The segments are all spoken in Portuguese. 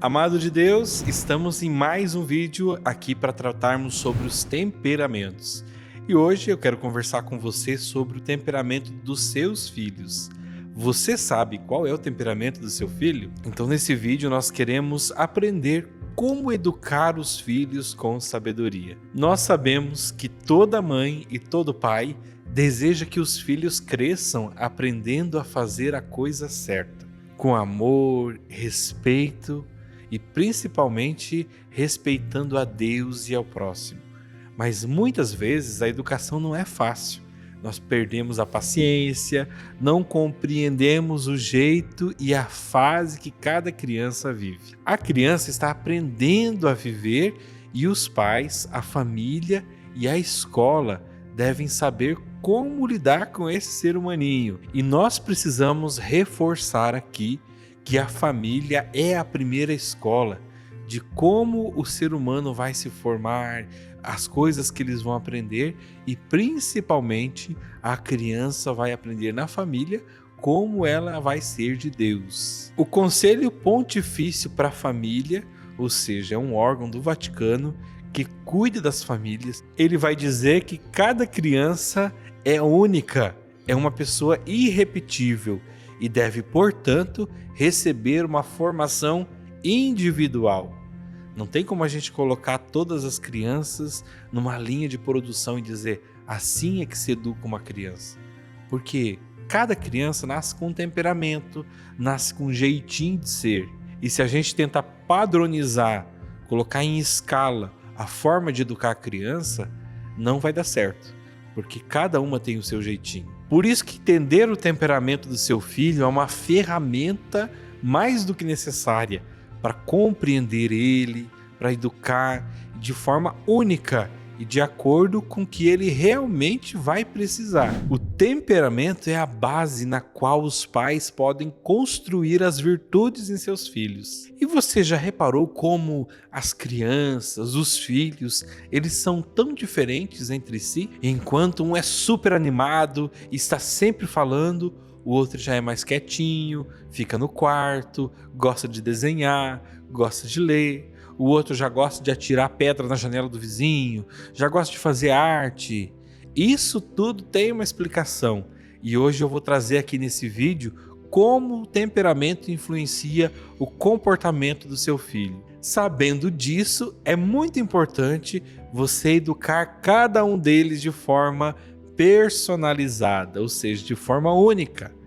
Amado de Deus, estamos em mais um vídeo aqui para tratarmos sobre os temperamentos. E hoje eu quero conversar com você sobre o temperamento dos seus filhos. Você sabe qual é o temperamento do seu filho? Então nesse vídeo nós queremos aprender como educar os filhos com sabedoria. Nós sabemos que toda mãe e todo pai deseja que os filhos cresçam aprendendo a fazer a coisa certa, com amor, respeito e principalmente respeitando a Deus e ao próximo. Mas muitas vezes a educação não é fácil. Nós perdemos a paciência, não compreendemos o jeito e a fase que cada criança vive. A criança está aprendendo a viver e os pais, a família e a escola devem saber como lidar com esse ser humaninho. E nós precisamos reforçar aqui que a família é a primeira escola de como o ser humano vai se formar, as coisas que eles vão aprender e principalmente a criança vai aprender na família como ela vai ser de Deus. O Conselho Pontifício para a Família, ou seja, é um órgão do Vaticano que cuida das famílias, ele vai dizer que cada criança é única, é uma pessoa irrepetível e deve, portanto, receber uma formação individual. Não tem como a gente colocar todas as crianças numa linha de produção e dizer assim é que se educa uma criança. Porque cada criança nasce com um temperamento, nasce com um jeitinho de ser. E se a gente tentar padronizar, colocar em escala a forma de educar a criança, não vai dar certo. Porque cada uma tem o seu jeitinho. Por isso que entender o temperamento do seu filho é uma ferramenta mais do que necessária para compreender ele, para educar de forma única e de acordo com o que ele realmente vai precisar. O temperamento é a base na qual os pais podem construir as virtudes em seus filhos. E você já reparou como as crianças, os filhos, eles são tão diferentes entre si? Enquanto um é super animado e está sempre falando, o outro já é mais quietinho, fica no quarto, gosta de desenhar, gosta de ler. O outro já gosta de atirar pedra na janela do vizinho, já gosta de fazer arte. Isso tudo tem uma explicação. E hoje eu vou trazer aqui nesse vídeo como o temperamento influencia o comportamento do seu filho. Sabendo disso, é muito importante você educar cada um deles de forma personalizada, ou seja, de forma única.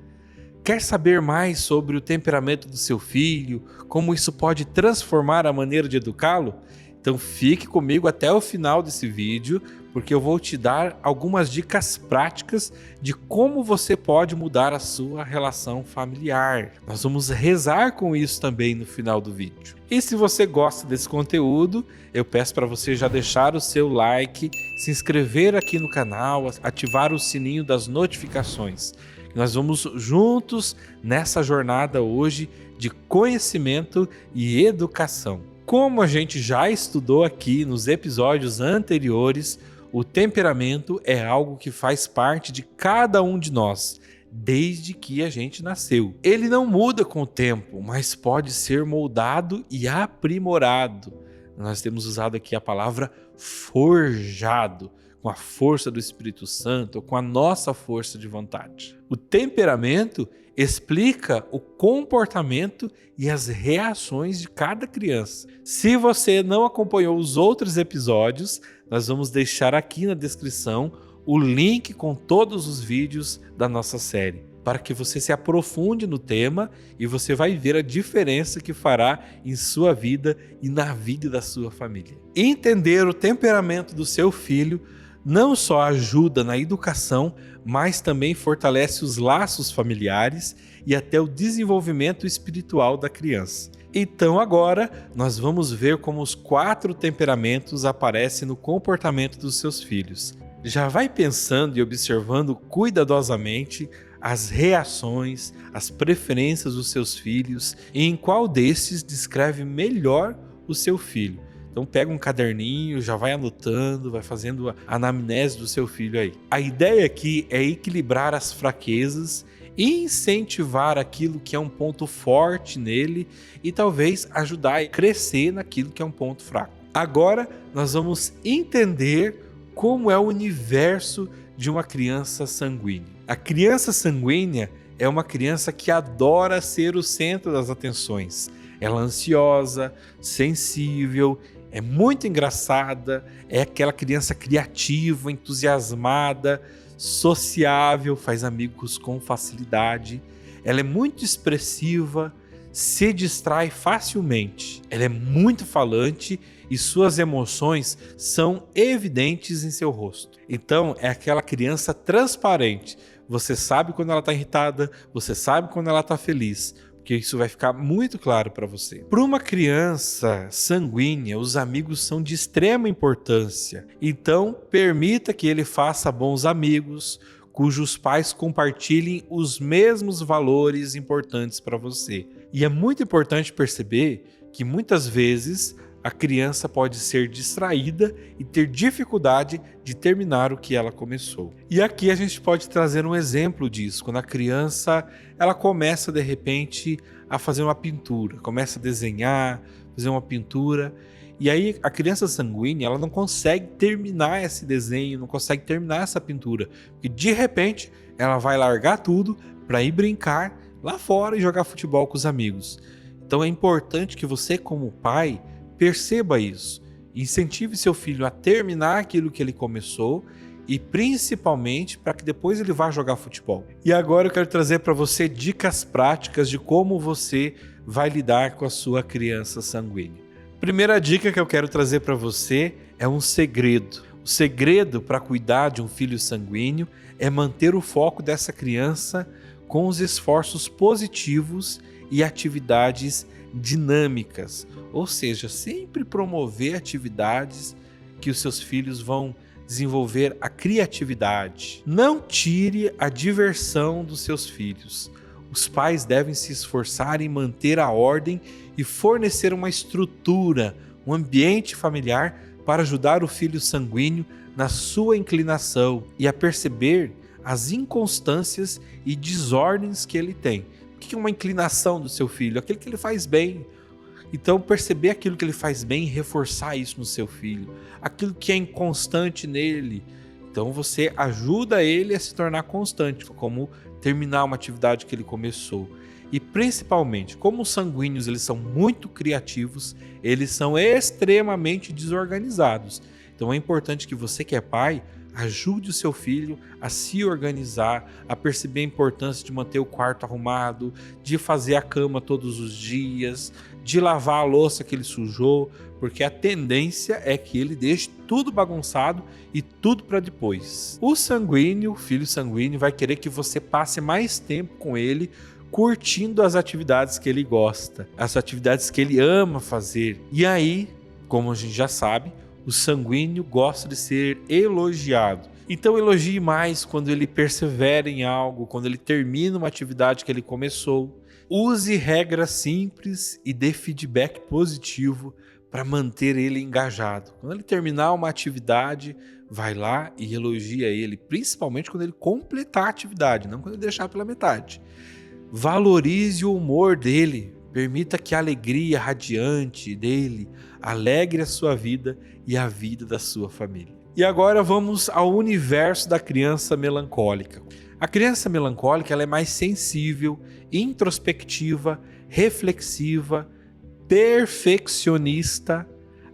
Quer saber mais sobre o temperamento do seu filho, como isso pode transformar a maneira de educá-lo? Então fique comigo até o final desse vídeo, porque eu vou te dar algumas dicas práticas de como você pode mudar a sua relação familiar. Nós vamos rezar com isso também no final do vídeo. E se você gosta desse conteúdo, eu peço para você já deixar o seu like, se inscrever aqui no canal, ativar o sininho das notificações. Nós vamos juntos nessa jornada hoje de conhecimento e educação. Como a gente já estudou aqui nos episódios anteriores, o temperamento é algo que faz parte de cada um de nós, desde que a gente nasceu. Ele não muda com o tempo, mas pode ser moldado e aprimorado. Nós temos usado aqui a palavra forjado, com a força do Espírito Santo, ou com a nossa força de vontade. O temperamento explica o comportamento e as reações de cada criança. Se você não acompanhou os outros episódios, nós vamos deixar aqui na descrição o link com todos os vídeos da nossa série, para que você se aprofunde no tema e você vai ver a diferença que fará em sua vida e na vida da sua família. Entender o temperamento do seu filho não só ajuda na educação, mas também fortalece os laços familiares e até o desenvolvimento espiritual da criança. Então agora nós vamos ver como os 4 temperamentos aparecem no comportamento dos seus filhos. Já vai pensando e observando cuidadosamente as reações, as preferências dos seus filhos e em qual desses descreve melhor o seu filho. Então pega um caderninho, já vai anotando, vai fazendo a anamnese do seu filho aí. A ideia aqui é equilibrar as fraquezas incentivar aquilo que é um ponto forte nele e talvez ajudar a crescer naquilo que é um ponto fraco. Agora nós vamos entender como é o universo de uma criança sanguínea. A criança sanguínea é uma criança que adora ser o centro das atenções. Ela é ansiosa, sensível, é muito engraçada, é aquela criança criativa, entusiasmada, sociável, faz amigos com facilidade. Ela é muito expressiva, se distrai facilmente. Ela é muito falante e suas emoções são evidentes em seu rosto. Então, é aquela criança transparente. Você sabe quando ela está irritada, você sabe quando ela está feliz, porque isso vai ficar muito claro para você. Para uma criança sanguínea, os amigos são de extrema importância. Então, permita que ele faça bons amigos, cujos pais compartilhem os mesmos valores importantes para você. E é muito importante perceber que muitas vezes a criança pode ser distraída e ter dificuldade de terminar o que ela começou. E aqui a gente pode trazer um exemplo disso, quando a criança ela começa de repente a fazer uma pintura, começa a desenhar, fazer uma pintura, e aí a criança sanguínea ela não consegue terminar esse desenho, não consegue terminar essa pintura, porque de repente ela vai largar tudo para ir brincar lá fora e jogar futebol com os amigos. Então é importante que você, como pai, perceba isso, incentive seu filho a terminar aquilo que ele começou e principalmente para que depois ele vá jogar futebol. E agora eu quero trazer para você dicas práticas de como você vai lidar com a sua criança sanguínea. Primeira dica que eu quero trazer para você é um segredo. O segredo para cuidar de um filho sanguíneo é manter o foco dessa criança com os esforços positivos e atividades dinâmicas, ou seja, sempre promover atividades que os seus filhos vão desenvolver a criatividade. Não tire a diversão dos seus filhos. Os pais devem se esforçar em manter a ordem e fornecer uma estrutura, um ambiente familiar para ajudar o filho sanguíneo na sua inclinação e a perceber as inconstâncias e desordens que ele tem. O que é uma inclinação do seu filho? Aquilo que ele faz bem. Então, perceber aquilo que ele faz bem e reforçar isso no seu filho. Aquilo que é inconstante nele. Então, você ajuda ele a se tornar constante, como terminar uma atividade que ele começou. E, principalmente, como os sanguíneos eles são muito criativos, eles são extremamente desorganizados. Então, é importante que você que é pai, ajude o seu filho a se organizar, a perceber a importância de manter o quarto arrumado, de fazer a cama todos os dias, de lavar a louça que ele sujou, porque a tendência é que ele deixe tudo bagunçado e tudo para depois. O sanguíneo, o filho sanguíneo, vai querer que você passe mais tempo com ele, curtindo as atividades que ele gosta, as atividades que ele ama fazer. E aí, como a gente já sabe, o sanguíneo gosta de ser elogiado. Então elogie mais quando ele persevera em algo, quando ele termina uma atividade que ele começou. Use regras simples e dê feedback positivo para manter ele engajado. Quando ele terminar uma atividade, vai lá e elogia ele, principalmente quando ele completar a atividade, não quando ele deixar pela metade. Valorize o humor dele, permita que a alegria radiante dele alegre a sua vida e a vida da sua família. E agora vamos ao universo da criança melancólica. A criança melancólica ela é mais sensível, introspectiva, reflexiva, perfeccionista,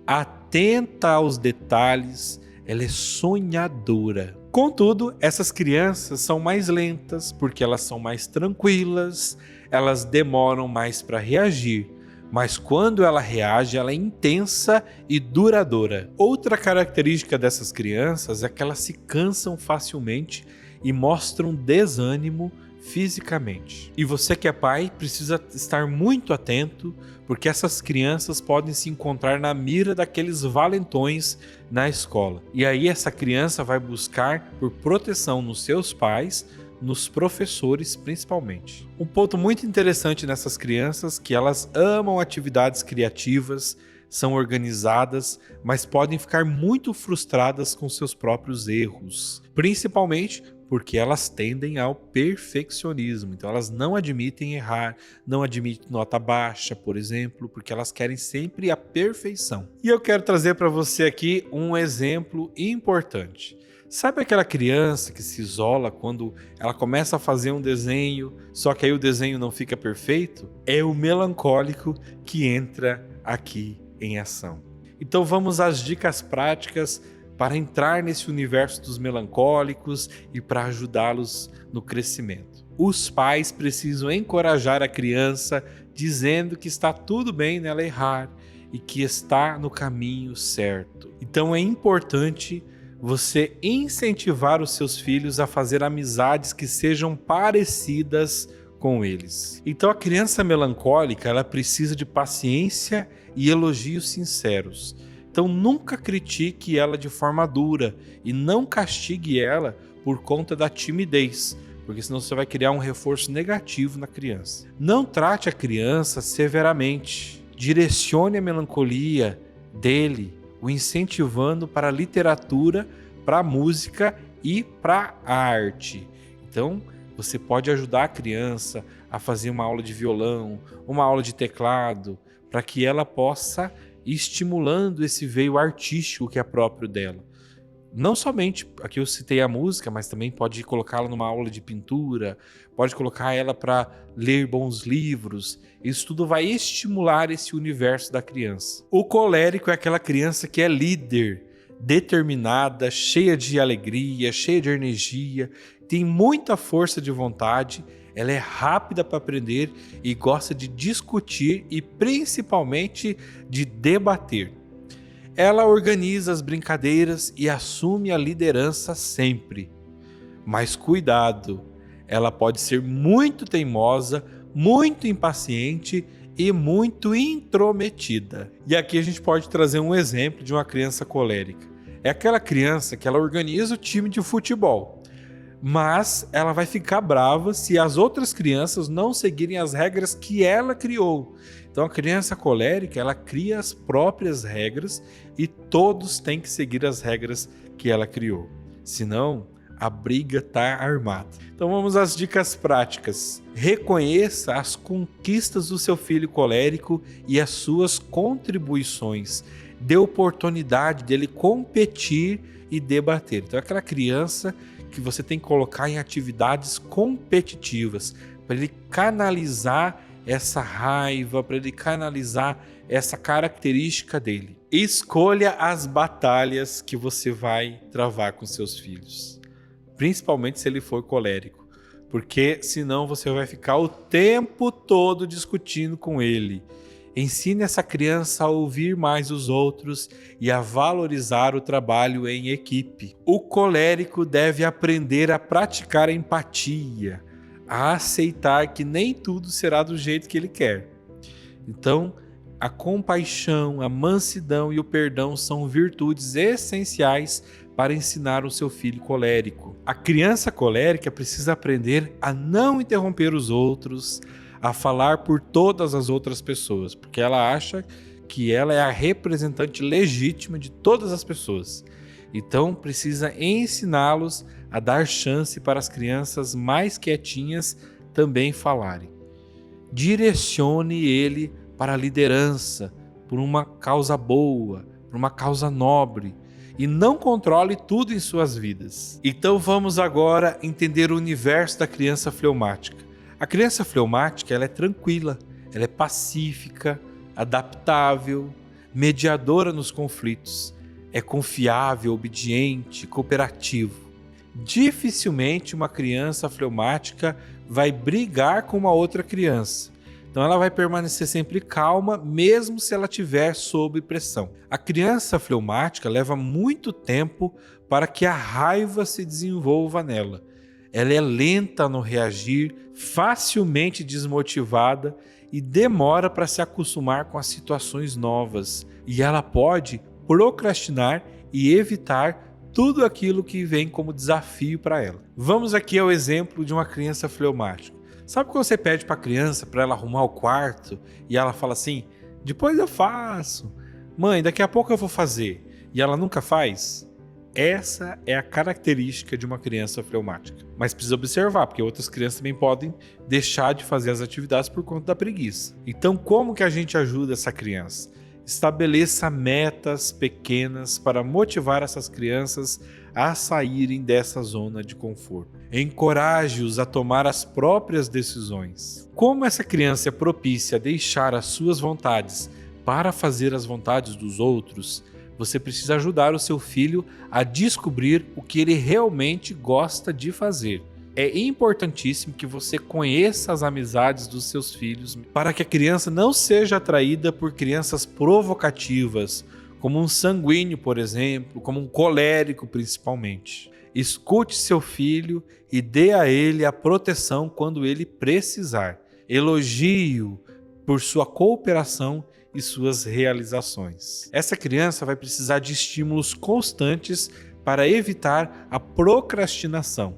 atenta aos detalhes, ela é sonhadora. Contudo, essas crianças são mais lentas porque elas são mais tranquilas, elas demoram mais para reagir. Mas quando ela reage, ela é intensa e duradoura. Outra característica dessas crianças é que elas se cansam facilmente e mostram desânimo fisicamente. E você que é pai precisa estar muito atento, porque essas crianças podem se encontrar na mira daqueles valentões na escola. E aí essa criança vai buscar por proteção nos seus pais, nos professores principalmente. Um ponto muito interessante nessas crianças é que elas amam atividades criativas, são organizadas, mas podem ficar muito frustradas com seus próprios erros, principalmente porque elas tendem ao perfeccionismo. Então elas não admitem errar, não admitem nota baixa, por exemplo, porque elas querem sempre a perfeição. E eu quero trazer para você aqui um exemplo importante. Sabe aquela criança que se isola quando ela começa a fazer um desenho, só que aí o desenho não fica perfeito? É o melancólico que entra aqui em ação. Então vamos às dicas práticas para entrar nesse universo dos melancólicos e para ajudá-los no crescimento. Os pais precisam encorajar a criança dizendo que está tudo bem nela errar e que está no caminho certo. Então é importante você incentivar os seus filhos a fazer amizades que sejam parecidas com eles. Então a criança melancólica, ela precisa de paciência e elogios sinceros. Então nunca critique ela de forma dura e não castigue ela por conta da timidez, porque senão você vai criar um reforço negativo na criança. Não trate a criança severamente. Direcione a melancolia dele, o incentivando para a literatura, para a música e para a arte. Então, você pode ajudar a criança a fazer uma aula de violão, uma aula de teclado, para que ela possa ir estimulando esse veio artístico que é próprio dela. Não somente, aqui eu citei a música, mas também pode colocá-la numa aula de pintura, pode colocar ela para ler bons livros. Isso tudo vai estimular esse universo da criança. O colérico é aquela criança que é líder, determinada, cheia de alegria, cheia de energia, tem muita força de vontade, ela é rápida para aprender e gosta de discutir e principalmente de debater. Ela organiza as brincadeiras e assume a liderança sempre. Mas cuidado, ela pode ser muito teimosa, muito impaciente e muito intrometida. E aqui a gente pode trazer um exemplo de uma criança colérica. É aquela criança que ela organiza o time de futebol, mas ela vai ficar brava se as outras crianças não seguirem as regras que ela criou. Então a criança colérica, ela cria as próprias regras e todos têm que seguir as regras que ela criou. Senão, a briga está armada. Então vamos às dicas práticas. Reconheça as conquistas do seu filho colérico e as suas contribuições. Dê oportunidade dele competir e debater. Então é aquela criança que você tem que colocar em atividades competitivas para ele canalizar essa raiva, para ele canalizar essa característica dele. Escolha as batalhas que você vai travar com seus filhos, principalmente se ele for colérico, porque senão você vai ficar o tempo todo discutindo com ele. Ensine essa criança a ouvir mais os outros e a valorizar o trabalho em equipe. O colérico deve aprender a praticar a empatia, a aceitar que nem tudo será do jeito que ele quer. Então, a compaixão, a mansidão e o perdão são virtudes essenciais para ensinar o seu filho colérico. A criança colérica precisa aprender a não interromper os outros, a falar por todas as outras pessoas, porque ela acha que ela é a representante legítima de todas as pessoas. Então, precisa ensiná-los a dar chance para as crianças mais quietinhas também falarem. Direcione ele para a liderança, por uma causa boa, por uma causa nobre, e não controle tudo em suas vidas. Então vamos agora entender o universo da criança fleumática. A criança fleumática, ela é tranquila, ela é pacífica, adaptável, mediadora nos conflitos, é confiável, obediente, cooperativo. Dificilmente uma criança fleumática vai brigar com uma outra criança. Então ela vai permanecer sempre calma, mesmo se ela estiver sob pressão. A criança fleumática leva muito tempo para que a raiva se desenvolva nela. Ela é lenta no reagir, facilmente desmotivada e demora para se acostumar com as situações novas. E ela pode procrastinar e evitar tudo aquilo que vem como desafio para ela. Vamos aqui ao exemplo de uma criança fleumática. Sabe quando você pede para a criança para ela arrumar o quarto e ela fala assim, depois eu faço, mãe, daqui a pouco eu vou fazer, e ela nunca faz? Essa é a característica de uma criança fleumática. Mas precisa observar, porque outras crianças também podem deixar de fazer as atividades por conta da preguiça. Então, como que a gente ajuda essa criança? Estabeleça metas pequenas para motivar essas crianças a saírem dessa zona de conforto. Encoraje-os a tomar as próprias decisões. Como essa criança é propícia a deixar as suas vontades para fazer as vontades dos outros, você precisa ajudar o seu filho a descobrir o que ele realmente gosta de fazer. É importantíssimo que você conheça as amizades dos seus filhos para que a criança não seja atraída por crianças provocativas, como um sanguíneo, por exemplo, como um colérico principalmente. Escute seu filho e dê a ele a proteção quando ele precisar. Elogie-o por sua cooperação e suas realizações. Essa criança vai precisar de estímulos constantes para evitar a procrastinação.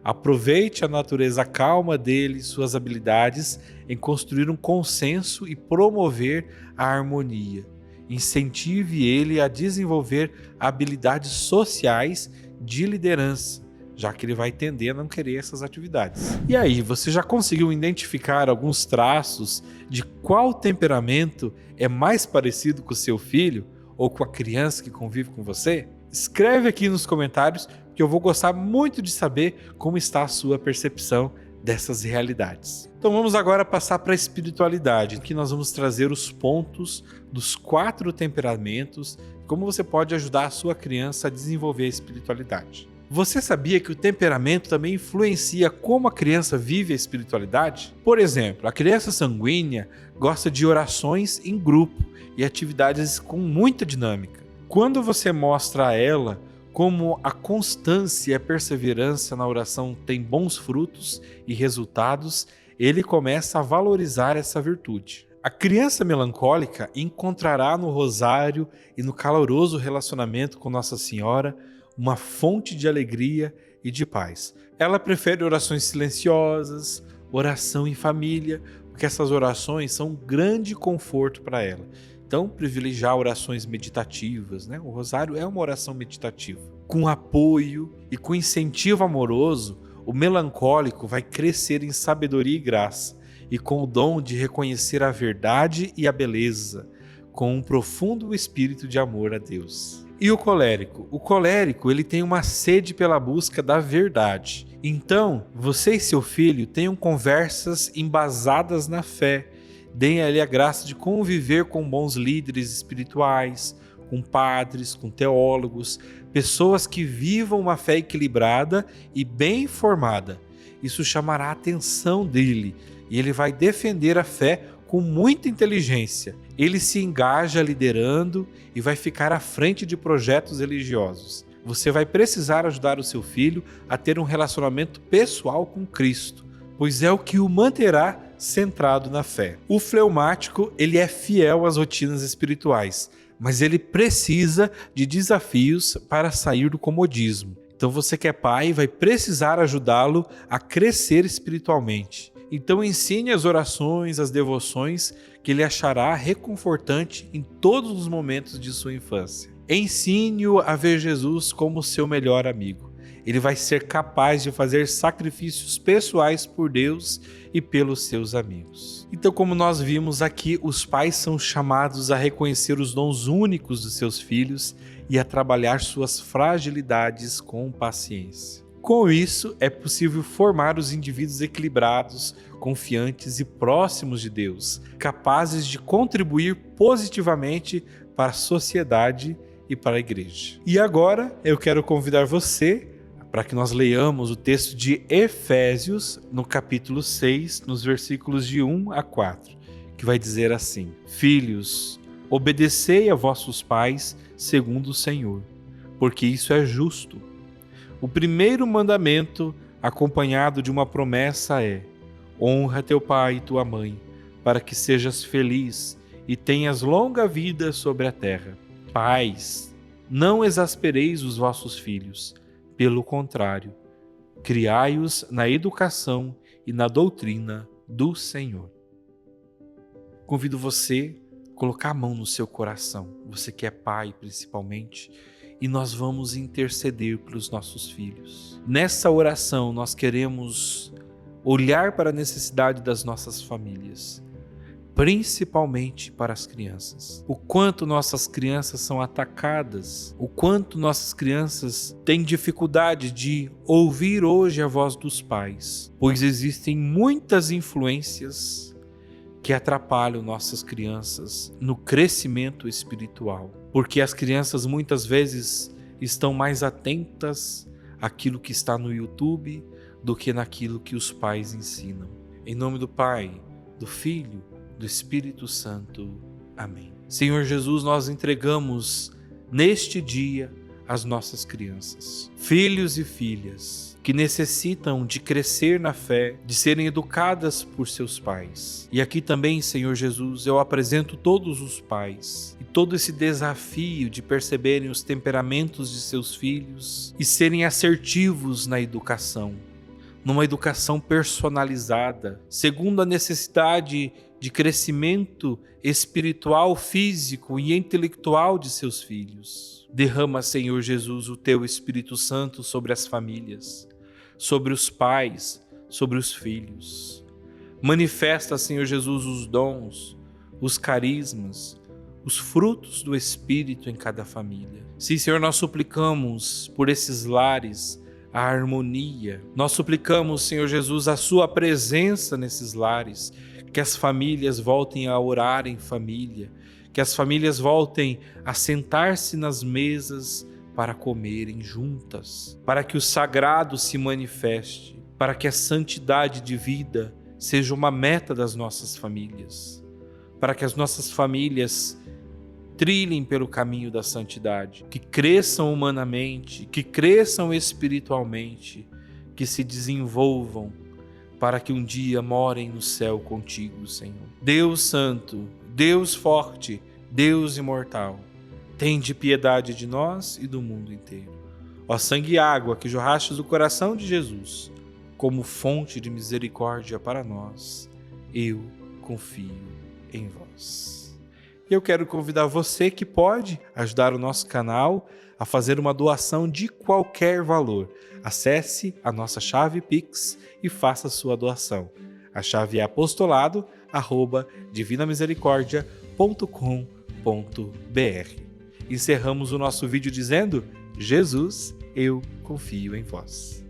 Aproveite a natureza calma dele e suas habilidades em construir um consenso e promover a harmonia. Incentive ele a desenvolver habilidades sociais de liderança, já que ele vai tender a não querer essas atividades. E aí, você já conseguiu identificar alguns traços de qual temperamento é mais parecido com o seu filho ou com a criança que convive com você? Escreve aqui nos comentários que eu vou gostar muito de saber como está a sua percepção dessas realidades. Então vamos agora passar para a espiritualidade, que nós vamos trazer os pontos dos 4 temperamentos, como você pode ajudar a sua criança a desenvolver a espiritualidade. Você sabia que o temperamento também influencia como a criança vive a espiritualidade? Por exemplo, a criança sanguínea gosta de orações em grupo e atividades com muita dinâmica. Quando você mostra a ela como a constância e a perseverança na oração tem bons frutos e resultados, ele começa a valorizar essa virtude. A criança melancólica encontrará no rosário e no caloroso relacionamento com Nossa Senhora uma fonte de alegria e de paz. Ela prefere orações silenciosas, oração em família, porque essas orações são um grande conforto para ela. Então, privilegiar orações meditativas, né? O rosário é uma oração meditativa. Com apoio e com incentivo amoroso, o melancólico vai crescer em sabedoria e graça, e com o dom de reconhecer a verdade e a beleza, com um profundo espírito de amor a Deus. E o colérico? O colérico, ele tem uma sede pela busca da verdade. Então, você e seu filho tenham conversas embasadas na fé. Deem a ele a graça de conviver com bons líderes espirituais, com padres, com teólogos, pessoas que vivam uma fé equilibrada e bem informada. Isso chamará a atenção dele e ele vai defender a fé com muita inteligência. Ele se engaja liderando e vai ficar à frente de projetos religiosos. Você vai precisar ajudar o seu filho a ter um relacionamento pessoal com Cristo, pois é o que o manterá centrado na fé. O fleumático, ele é fiel às rotinas espirituais, mas ele precisa de desafios para sair do comodismo. Então você que é pai vai precisar ajudá-lo a crescer espiritualmente. Então ensine as orações, as devoções que ele achará reconfortante em todos os momentos de sua infância. Ensine-o a ver Jesus como seu melhor amigo. Ele vai ser capaz de fazer sacrifícios pessoais por Deus e pelos seus amigos. Então, como nós vimos aqui, os pais são chamados a reconhecer os dons únicos dos seus filhos e a trabalhar suas fragilidades com paciência. Com isso, é possível formar os indivíduos equilibrados, confiantes e próximos de Deus, capazes de contribuir positivamente para a sociedade e para a igreja. E agora, eu quero convidar você para que nós leiamos o texto de Efésios, no capítulo 6, nos versículos de 1 a 4, que vai dizer assim: Filhos, obedecei a vossos pais segundo o Senhor, porque isso é justo. O primeiro mandamento, acompanhado de uma promessa, é: honra teu pai e tua mãe, para que sejas feliz e tenhas longa vida sobre a terra. Pais, não exaspereis os vossos filhos, pelo contrário, criai-os na educação e na doutrina do Senhor. Convido você a colocar a mão no seu coração, você que é pai principalmente, e nós vamos interceder pelos nossos filhos. Nessa oração, nós queremos olhar para a necessidade das nossas famílias, principalmente para as crianças. O quanto nossas crianças são atacadas, o quanto nossas crianças têm dificuldade de ouvir hoje a voz dos pais, pois existem muitas influências que atrapalham nossas crianças no crescimento espiritual, porque as crianças muitas vezes estão mais atentas àquilo que está no YouTube do que naquilo que os pais ensinam. Em nome do Pai, do Filho, do Espírito Santo. Amém. Senhor Jesus, nós entregamos neste dia as nossas crianças, filhos e filhas, que necessitam de crescer na fé, de serem educadas por seus pais. E aqui também, Senhor Jesus, eu apresento todos os pais e todo esse desafio de perceberem os temperamentos de seus filhos e serem assertivos na educação, numa educação personalizada, segundo a necessidade de crescimento espiritual, físico e intelectual de seus filhos. Derrama, Senhor Jesus, o Teu Espírito Santo sobre as famílias, sobre os pais, sobre os filhos. Manifesta, Senhor Jesus, os dons, os carismas, os frutos do Espírito em cada família. Sim, Senhor, nós suplicamos por esses lares a harmonia. Nós suplicamos, Senhor Jesus, a Sua presença nesses lares, que as famílias voltem a orar em família, que as famílias voltem a sentar-se nas mesas para comerem juntas, para que o sagrado se manifeste, para que a santidade de vida seja uma meta das nossas famílias, para que as nossas famílias trilhem pelo caminho da santidade, que cresçam humanamente, que cresçam espiritualmente, que se desenvolvam para que um dia morem no céu contigo, Senhor. Deus Santo, Deus forte, Deus imortal, tende piedade de nós e do mundo inteiro. Ó sangue e água que jorrastes do coração de Jesus, como fonte de misericórdia para nós, eu confio em vós. E eu quero convidar você que pode ajudar o nosso canal a fazer uma doação de qualquer valor. Acesse a nossa chave Pix e faça sua doação. A chave é apostolado@divinamisericordia.com.br. Encerramos o nosso vídeo dizendo: Jesus, eu confio em vós.